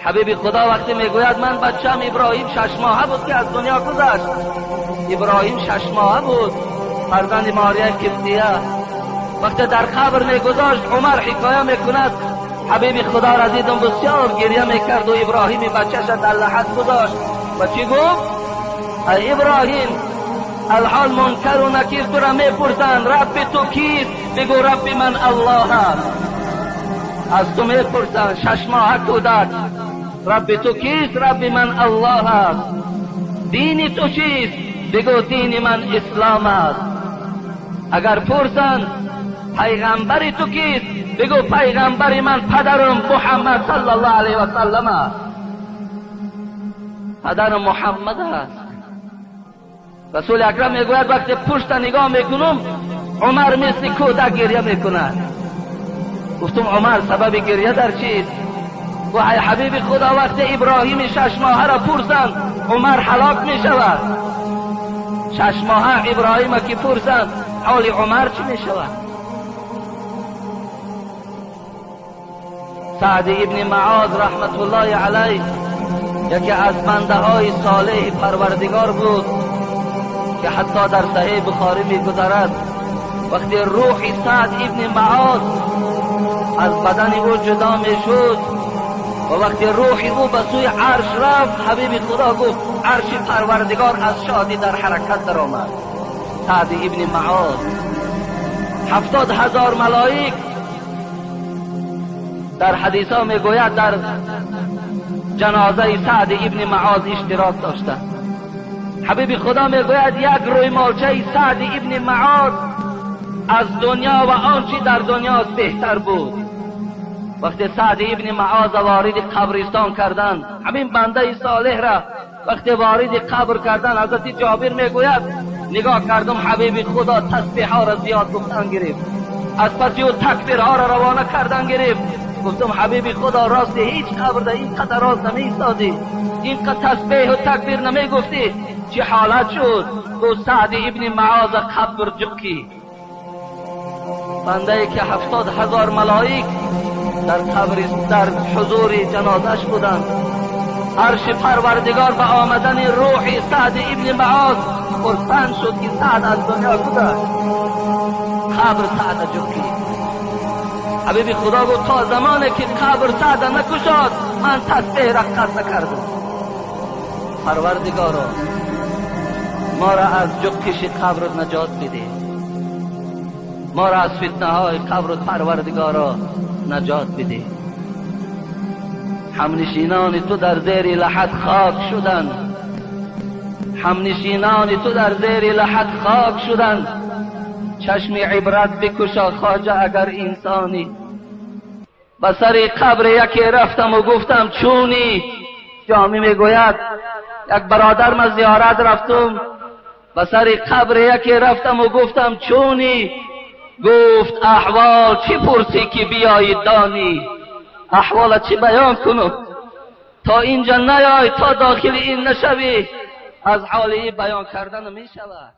حبیب خدا وقتی میگوید من بچم ابراهیم 6 ماهه بود که از دنیا گذشت. ابراهیم 6 ماهه بود، فرزند ماریا کبتیه. وقتی در قبر میگذاشت عمر حکایه میکند حبیب خدا را دیدم بسیار گریه میکرد و ابراهیم بچه‌ش در لحد گذاشت و چی گفت؟ ای ابراهیم الحال منکر و نکیر تو را میپرسند رب تو کیست؟ بگو رب من الله است. از تو میپرسند 6 ماهه کودک رب تو کیست؟ رب من الله است. دین تو چیست؟ بگو دین من اسلام است. اگر پرسند پیغمبر تو کیست؟ بگو پیغمبر من پدرم محمد صلی الله علیه و سلم است. پدر محمد است. رسول اکرم میگوید وقتی پشت نگاه میکنم عمر مثل کودک گریه میکند. گفتم عمر سبب گریه در چیست؟ و ای حبیب خدا وقتی ابراهیم 6 ماهه را پرسند عمر هلاک میشود. 6 ماهه ابراهیم که پرسند حال عمر چی میشود؟ سعد ابن معاذ رحمت الله علیه یکی از بنده های صالح پروردگار بود که حتی در صحیح بخاری میگذرد وقتی روح سعد ابن معاذ از بدن او جدا میشد و وقتی روح او به سوی عرش رفت حبیب خدا گفت عرش پروردگار از شادی در حرکت در آمد. سعد ابن معاذ 70,000 ملائک در حدیث ها میگوید در جنازه سعد ابن معاذ اشتراک داشتند. حبیب خدا میگوید یک روی مالچه سعد ابن معاذ از دنیا و آنچه در دنیا بهتر بود. وقتی سعد ابن معاذ وارد قبرستان کردند همین بنده صالح را وقتی وارد قبر کردند حضرت جابر میگوید نگاه کردم حبیب خدا تسبیح ها را زیاد گفتن گرفت، از پس او تکبیر ها را روانه کردن گرفت. گفتم حبیب خدا راست هیچ قبر ده این قدر راست نمی سازی، این قدر تسبیح و تکبیر نمی گفتی، چه حالت شد؟ گفت سعد ابن معاذ قبر جکی بنده که 70,000 ملائک در قبر در حضور جنازش بودند. عرش پروردگار به آمدن روح سعد ابن معاذ خرسند شد که سعد از دنیا گذشت. قبر سعد جکی. حبیب خدا گفت تا زمانی که قبر سعد نکشاد من تسبیح را قطع نکردم. پروردگارا ما را از جکش قبر نجات بده، ما را از فتنه های قبر پروردگارا نجات بده. همنشینان تو در زیر لحد خاک شدند، همنشینان تو در زیر لحد خاک شدند. چشم عبرت بکشا خواجه اگر انسانی. به سر قبر یکی رفتم و گفتم چونی؟ جامی میگوید یک برادر ما زیارت رفتم به سر قبر یکی رفتم و گفتم چونی؟ گفت احوال چی پرسی که بیایی دانی؟ احوال چی بیان کنم تا اینجا نیای تا داخل این نشوی؟ از حالی بیان کردن می شود.